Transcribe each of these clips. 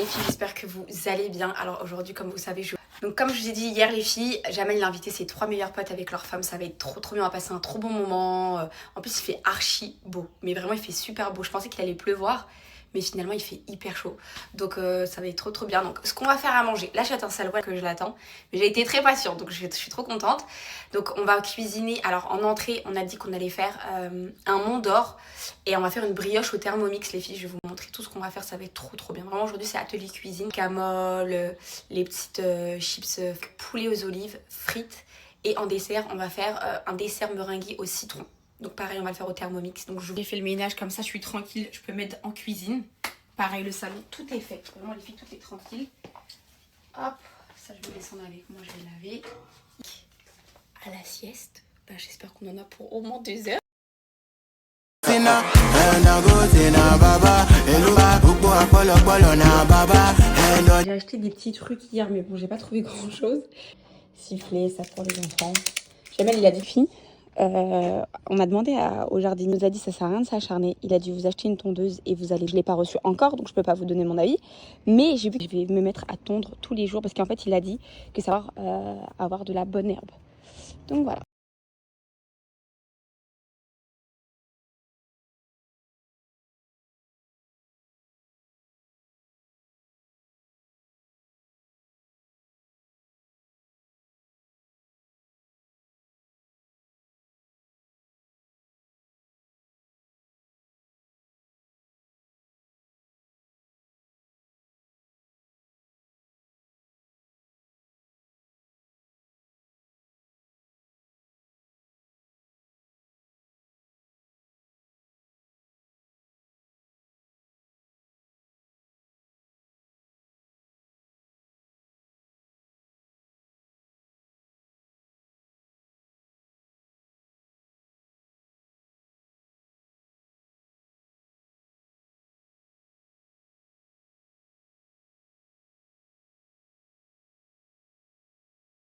filles, j'espère que vous allez bien. Alors aujourd'hui, comme vous savez, donc comme je vous ai dit hier les filles, Jamel il a invité ses 3 meilleures potes avec leurs femmes, ça va être trop bien, on va passer un trop bon moment. En plus il fait archi beau, mais vraiment il fait super beau. Je pensais qu'il allait pleuvoir, mais finalement il fait hyper chaud. Donc ça va être trop bien. Donc ce qu'on va faire à manger, là j'attends Salwa que je l'attends, mais j'ai été très patiente donc je suis trop contente. Donc on va cuisiner, alors en entrée on a dit qu'on allait faire un mont d'or et on va faire une brioche au Thermomix les filles. Je vais vous montrer tout ce qu'on va faire, ça va être trop bien. Vraiment aujourd'hui c'est atelier cuisine, camole, les petites chips poulet aux olives, frites. Et en dessert on va faire un dessert meringué au citron. Donc pareil on va le faire au Thermomix. Donc j'ai fait le ménage comme ça, je suis tranquille, je peux mettre en cuisine. Pareil le salon, tout est fait. Vraiment les filles, tout est tranquille. Hop, ça je vais descendre avec moi, je vais laver. À la sieste, ben, j'espère qu'on en a pour au moins 2 heures. J'ai acheté des petits trucs hier, mais bon, j'ai pas trouvé grand chose. Sifflet, ça pour les enfants. Jamel, il a dit fille. On a demandé au jardinier, il nous a dit ça sert à rien de s'acharner. Il a dit vous achetez une tondeuse et vous allez. Je l'ai pas reçu encore, donc je peux pas vous donner mon avis. Mais j'ai vu que je vais me mettre à tondre tous les jours parce qu'en fait il a dit que ça va avoir de la bonne herbe. Donc voilà.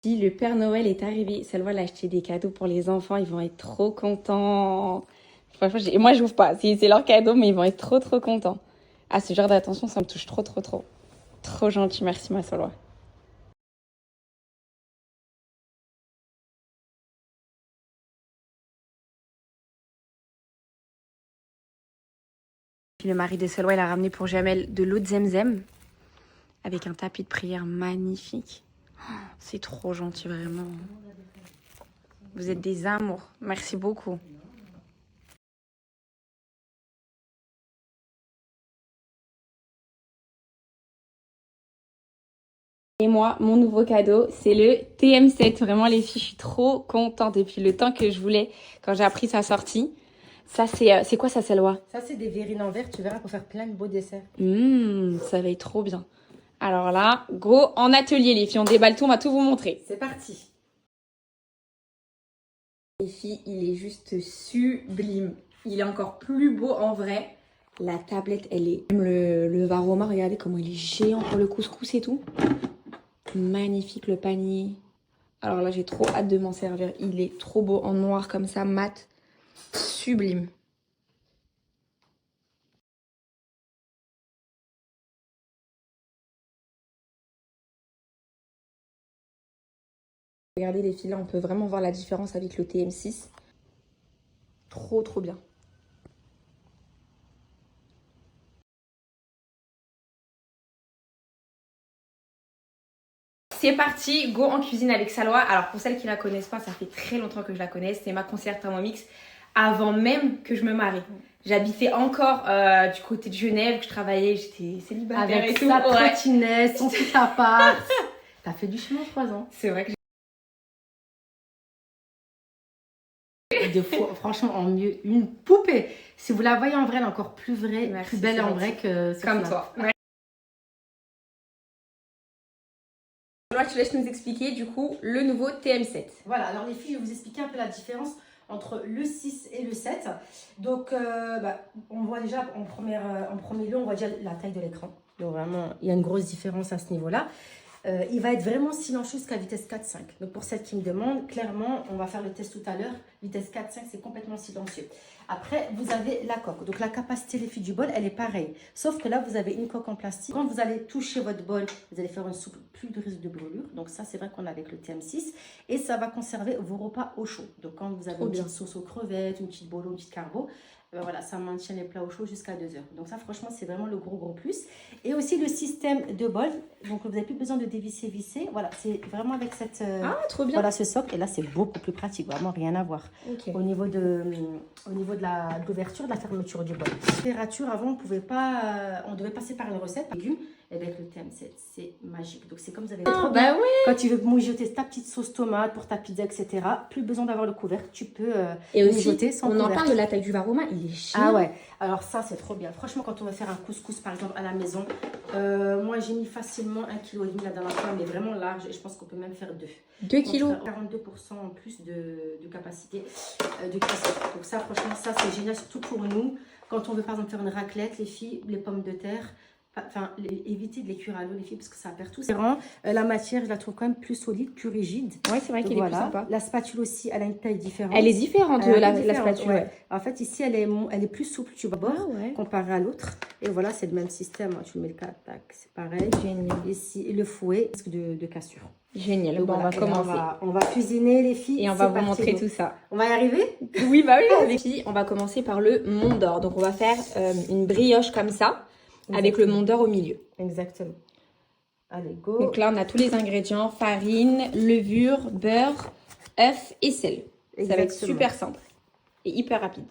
Le Père Noël est arrivé. Salwa a acheté des cadeaux pour les enfants. Ils vont être trop contents. Franchement, moi, je n'ouvre pas. C'est leur cadeau, mais ils vont être trop contents. Ah, ce genre d'attention, ça me touche trop. Trop gentil. Merci, ma Salwa. Le mari de Salwa, il a ramené pour Jamel de l'eau de Zemzem avec un tapis de prière magnifique. Oh, c'est trop gentil, vraiment. Vous êtes des amours. Merci beaucoup. Et moi, mon nouveau cadeau, c'est le TM7. Vraiment, les filles, je suis trop contente. Et puis, le temps que je voulais, quand j'ai appris sa sortie, ça, c'est quoi ça, Salwa? Ça, c'est des verrines en verre, tu verras, pour faire plein de beaux desserts. Ça va être trop bien. Alors là, go en atelier, les filles. On déballe tout, on va tout vous montrer. C'est parti. Les filles, il est juste sublime. Il est encore plus beau en vrai. La tablette, elle est... Même le varoma, regardez comment il est géant pour le couscous et tout. Magnifique le panier. Alors là, j'ai trop hâte de m'en servir. Il est trop beau en noir comme ça, mat. Sublime. Regardez les filles, là, on peut vraiment voir la différence avec le TM6. Trop bien. C'est parti, go en cuisine avec Salwa. Alors pour celles qui la connaissent pas, ça fait très longtemps que je la connais. C'est ma conseillère Thermomix avant même que je me marie. J'habitais encore du côté de Genève, que je travaillais, j'étais célibataire Avec et tout. sa Ouais. trottinette, son petit appart. T'as fait du chemin en 3 ans. C'est vrai que Et de fois, franchement, en mieux, une poupée. Si vous la voyez en vrai, elle est encore plus vraie, Merci, plus belle c'est en gentil. vrai que sur comme Snap. toi. Ouais. Salwa, je te laisse nous expliquer du coup le nouveau TM7. Voilà, alors les filles, je vais vous expliquer un peu la différence entre le 6 et le 7. Donc, on voit déjà en premier lieu, on voit déjà la taille de l'écran. Donc vraiment, il y a une grosse différence à ce niveau-là. il va être vraiment silencieux jusqu'à vitesse 4-5. Donc pour celles qui me demandent, clairement, on va faire le test tout à l'heure. Vitesse 4-5, c'est complètement silencieux. Après, vous avez la coque. Donc la capacité, les filles, du bol, elle est pareille. Sauf que là, vous avez une coque en plastique. Quand vous allez toucher votre bol, vous allez faire une soupe, plus de risque de brûlure. Donc ça, c'est vrai qu'on a avec le TM6. Et ça va conserver vos repas au chaud. Donc quand vous avez une petite sauce aux crevettes, une petite bolo, une petite carbo, ben voilà, ça maintient les plats au chaud jusqu'à 2 heures. Donc ça, franchement, c'est vraiment le gros plus. Et aussi le système de bol. Donc vous n'avez plus besoin de dévisser, visser. Voilà, c'est vraiment avec cette... trop bien. Voilà, ce socle. Et là, c'est beaucoup plus pratique. Vraiment, rien à voir. Okay. Au niveau de l'ouverture, de la fermeture du bol. La température, avant, on devait passer par une recette. Légumes. Et avec le TM7, c'est magique. Donc c'est comme vous avez trop bien. Ouais. Quand tu veux mijoter ta petite sauce tomate pour ta pizza, etc., plus besoin d'avoir le couvercle. Tu peux et aussi, mijoter sans couvercle. On en parle de la taille du varoma, il est chiant. Ah ouais, alors ça c'est trop bien. Franchement, quand on va faire un couscous par exemple à la maison, moi j'ai mis facilement 1,5 kg là dans la poêle, mais vraiment large. Et je pense qu'on peut même faire 2. 2 kilos. 42% en plus de capacité de cuisson. Donc ça, franchement, ça c'est génial, surtout pour nous. Quand on veut par exemple faire une raclette, les filles, les pommes de terre. Enfin, éviter de les cuire à l'eau, les filles, parce que ça perd tout. La matière, je la trouve quand même plus solide, plus rigide. Ouais, c'est vrai qu'elle est plus sympa. La spatule aussi, elle a une taille différente. Elle est différente, la spatule. Ouais. En fait, ici, elle est plus souple, tu vois, comparée à l'autre. Et voilà, c'est le même système. Tu mets le tac, c'est pareil. Génial. Ici, le fouet, de cassure. Génial. Donc, bon, voilà, on va commencer. On va cuisiner, les filles. Et on va vous montrer tout ça. On va y arriver? Oui, bah oui. Les filles, on va commencer par le Mont d'Or. Donc, on va faire une brioche comme ça. Exactement. Avec le Mont d'Or au milieu. Exactement. Allez, go. Donc là, on a tous les ingrédients. Farine, levure, beurre, œuf et sel. Exactement. Ça va être super simple et hyper rapide.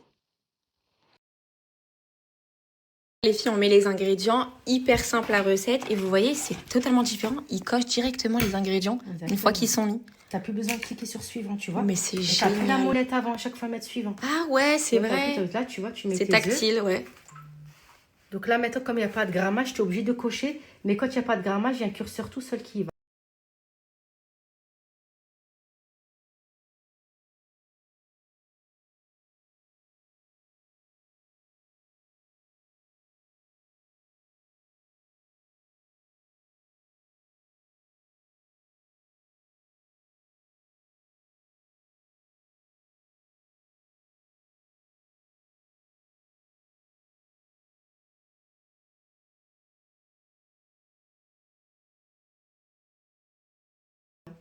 Les filles, on met les ingrédients. Hyper simple la recette. Et vous voyez, c'est totalement différent. Ils cochent directement les ingrédients. Exactement. Une fois qu'ils sont mis. T'as plus besoin de cliquer sur suivant, tu vois. Mais c'est génial. T'as plus la molette avant, à chaque fois mettre suivant. Ah ouais, c'est vrai. Là, tu vois, tu mets c'est tactile, ouais. Donc là, maintenant, comme il n'y a pas de grammage, tu es obligé de cocher. Mais quand il n'y a pas de grammage, il y a un curseur tout seul qui y va.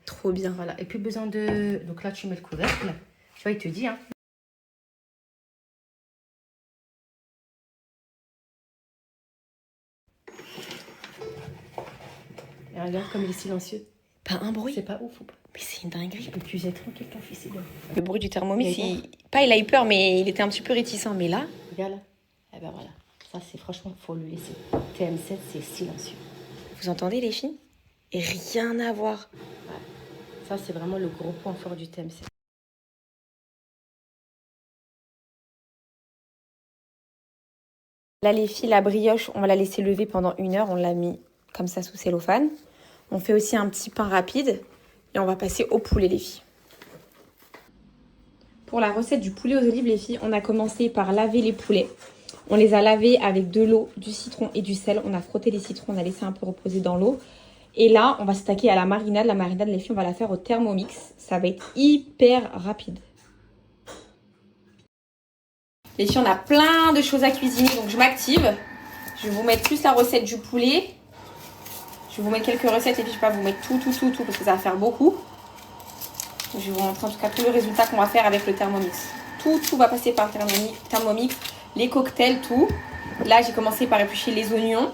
Trop bien. Voilà. Et puis besoin de... Donc là, tu mets le couvercle. Tu vois, il te dit, hein. Et regarde comme il est silencieux. Pas un bruit. C'est pas ouf ou pas? Mais c'est une dinguerie. Je peux puiser tranquille ton fils. Le bruit du thermomix, il a eu peur, mais il était un petit peu réticent. Mais là... Regarde là. Et ben voilà. Ça, c'est franchement, il faut le laisser. TM7, c'est silencieux. Vous entendez les filles? Et rien à voir. Ouais. Ça, c'est vraiment le gros point fort du TM7. Là, les filles, la brioche, on va la laisser lever pendant 1 heure. On l'a mis comme ça sous cellophane. On fait aussi un petit pain rapide. Et on va passer au poulet, les filles. Pour la recette du poulet aux olives, les filles, on a commencé par laver les poulets. On les a lavés avec de l'eau, du citron et du sel. On a frotté les citrons, on a laissé un peu reposer dans l'eau. Et là, on va s'attaquer à la marinade. La marinade, les filles, on va la faire au Thermomix. Ça va être hyper rapide. Les filles, on a plein de choses à cuisiner, donc je m'active. Je vais vous mettre plus la recette du poulet. Je vais vous mettre quelques recettes et puis je vais pas vous mettre tout, parce que ça va faire beaucoup. Je vais vous montrer en tout cas tout le résultat qu'on va faire avec le Thermomix. Tout va passer par le Thermomix. Les cocktails, tout. Là, j'ai commencé par éplucher les oignons.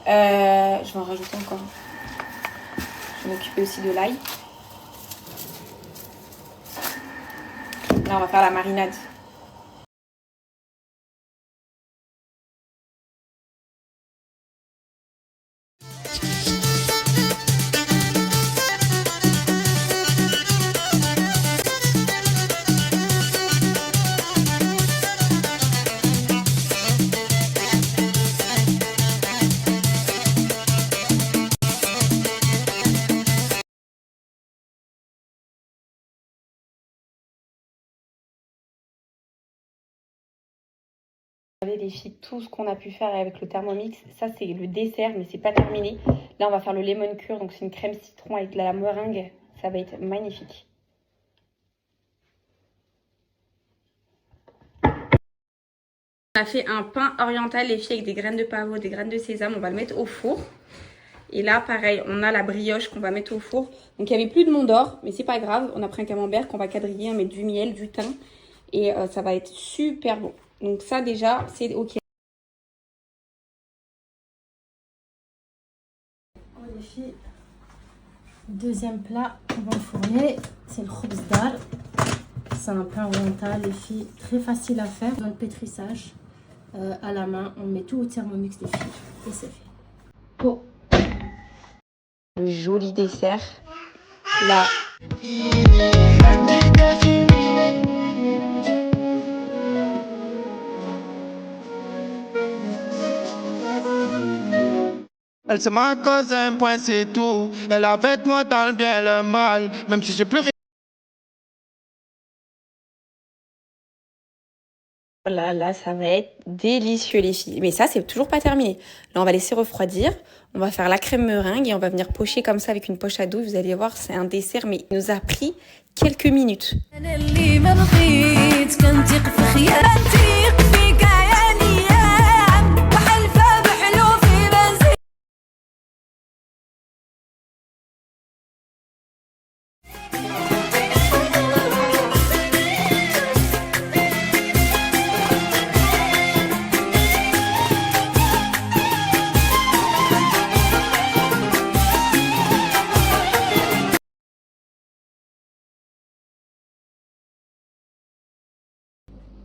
Je vais en rajouter encore. Je vais m'occuper aussi de l'ail. Là, on va faire la marinade. Vous savez les filles, tout ce qu'on a pu faire avec le Thermomix, ça c'est le dessert mais c'est pas terminé. Là on va faire le lemon cure, donc c'est une crème citron avec de la meringue, ça va être magnifique. On a fait un pain oriental les filles avec des graines de pavot, des graines de sésame, on va le mettre au four. Et là pareil, on a la brioche qu'on va mettre au four. Donc il n'y avait plus de Mont d'Or, mais c'est pas grave, on a pris un camembert qu'on va quadriller, on met du miel, du thym et ça va être super bon. Donc ça déjà c'est ok. Les filles, deuxième plat qu'on va enfourner, c'est le khubz dar. C'est un pain oriental, les filles, très facile à faire. Dans le pétrissage, à la main, on met tout au Thermomix, les filles, et c'est fait. Bon. Le joli dessert. Là. Elle se m'a causé un point, c'est tout. Elle avec moi dans le bien et le mal, même si j'ai plus rien. Là, ça va être délicieux les filles. Mais ça, c'est toujours pas terminé. Là, on va laisser refroidir. On va faire la crème meringue et on va venir pocher comme ça avec une poche à douille. Vous allez voir, c'est un dessert, mais il nous a pris quelques minutes.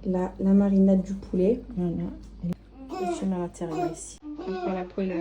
Là, la marinade du poulet. Voilà. Et je mets à l'intérieur ici. Encore la peau là.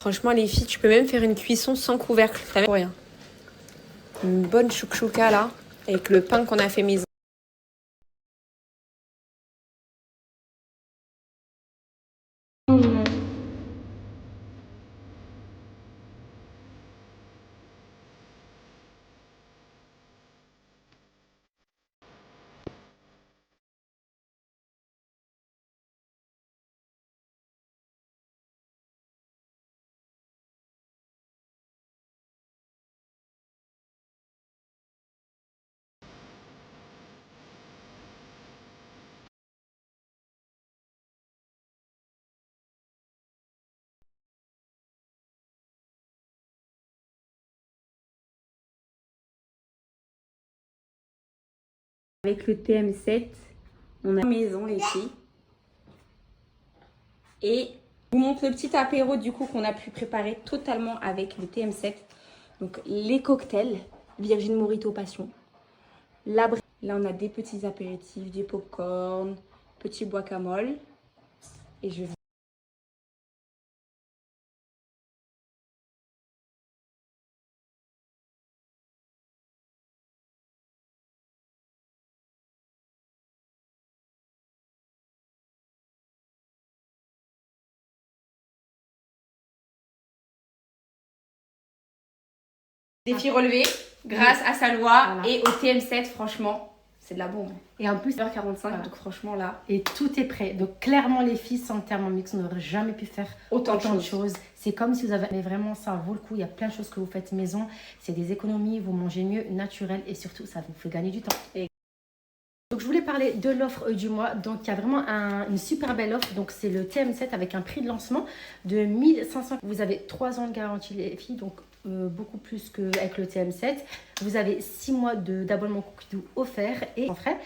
Franchement, les filles, tu peux même faire une cuisson sans couvercle. T'as même rien. Une bonne chouchouka là, avec le pain qu'on a fait maison. Avec le TM7, on a maison les filles. Et je vous montre le petit apéro du coup qu'on a pu préparer totalement avec le TM7. Donc les cocktails, Virgin Mojito Passion. Là on a des petits apéritifs, du popcorn, petit guacamole. Et je vais... Défi relevé grâce à sa loi et au TM7, franchement, c'est de la bombe. Et en plus, 1h45, voilà. donc franchement là. Et tout est prêt. Donc clairement, les filles, sans Thermomix, on n'aurait jamais pu faire Autant autant de de choses. C'est comme si vous avez... Mais vraiment, ça vaut le coup. Il y a plein de choses que vous faites maison. C'est des économies, vous mangez mieux, naturel. Et surtout, ça vous fait gagner du temps. Donc, je voulais parler de l'offre du mois. Donc, il y a vraiment une super belle offre. Donc, c'est le TM7 avec un prix de lancement de 1500. Vous avez 3 ans de garantie, les filles. Donc, beaucoup plus qu'avec le TM7. Vous avez 6 mois d'abonnement Cookidoo offert et en frais.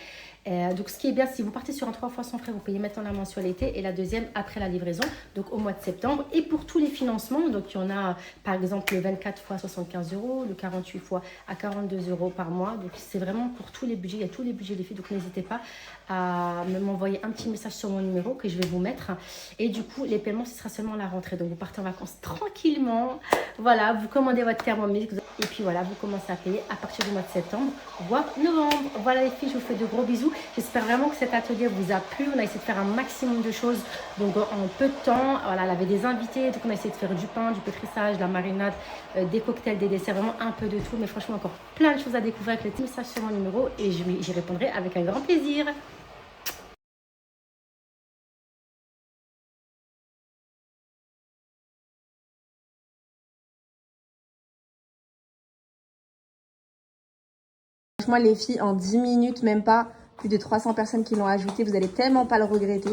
Donc, ce qui est bien, si vous partez sur un 3 fois sans frais, vous payez maintenant la mensualité et la deuxième après la livraison, donc au mois de septembre. Et pour tous les financements, donc il y en a par exemple le 24 fois 75 €, le 48 fois à 42 € par mois. Donc, c'est vraiment pour tous les budgets. Il y a tous les budgets des filles. Donc, n'hésitez pas à m'envoyer un petit message sur mon numéro que je vais vous mettre. Et du coup, les paiements, ce sera seulement à la rentrée. Donc, vous partez en vacances tranquillement. Voilà, vous commandez votre Thermomix et puis voilà, vous commencez à payer à partir du mois de septembre, voire novembre. Voilà les filles, je vous fais de gros bisous. J'espère vraiment que cet atelier vous a plu. On a essayé de faire un maximum de choses donc en peu de temps. Voilà, elle avait des invités, donc on a essayé de faire du pain, du pétrissage, de la marinade, des cocktails, des desserts, vraiment un peu de tout. Mais franchement, encore plein de choses à découvrir avec les messages sur mon numéro et j'y répondrai avec un grand plaisir. Franchement, les filles, en 10 minutes, même pas, plus de 300 personnes qui l'ont ajouté. Vous allez tellement pas le regretter.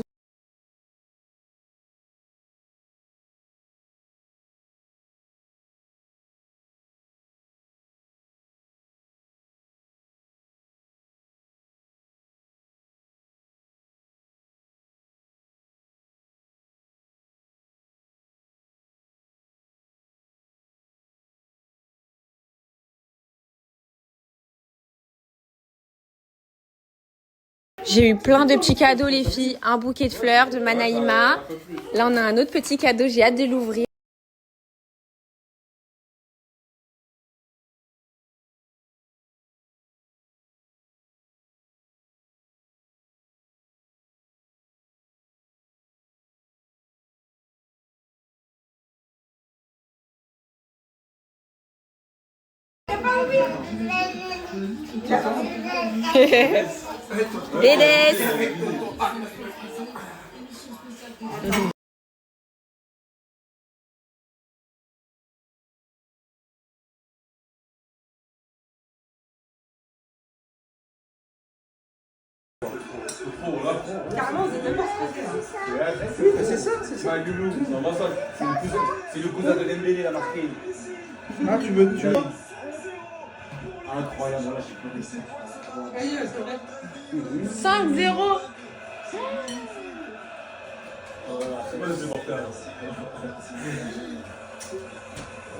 J'ai eu plein de petits cadeaux, les filles. Un bouquet de fleurs de Manaïma. Là, on a un autre petit cadeau. J'ai hâte de l'ouvrir. Dédès. C'est ça. C'est Loulou. C'est le cousin de Dembélé, la marqué. Ah, tu veux. Incroyable, là, j'ai plus 5-0. C'est pas le supporter.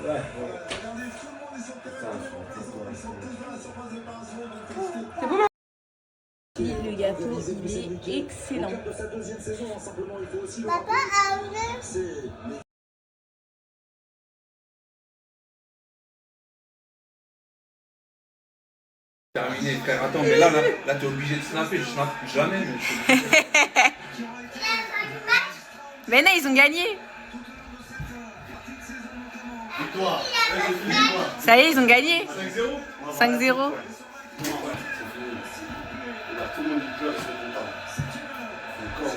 Ouais. Le gâteau, il est excellent. Papa a Terminé, frère. Attends, mais là t'es obligé de snapper. Je snappe jamais. Mais non, ils ont gagné. Victoire. Ça y est, ils ont gagné. 5-0. 5-0. Tout le monde dit que c'est content. Encore,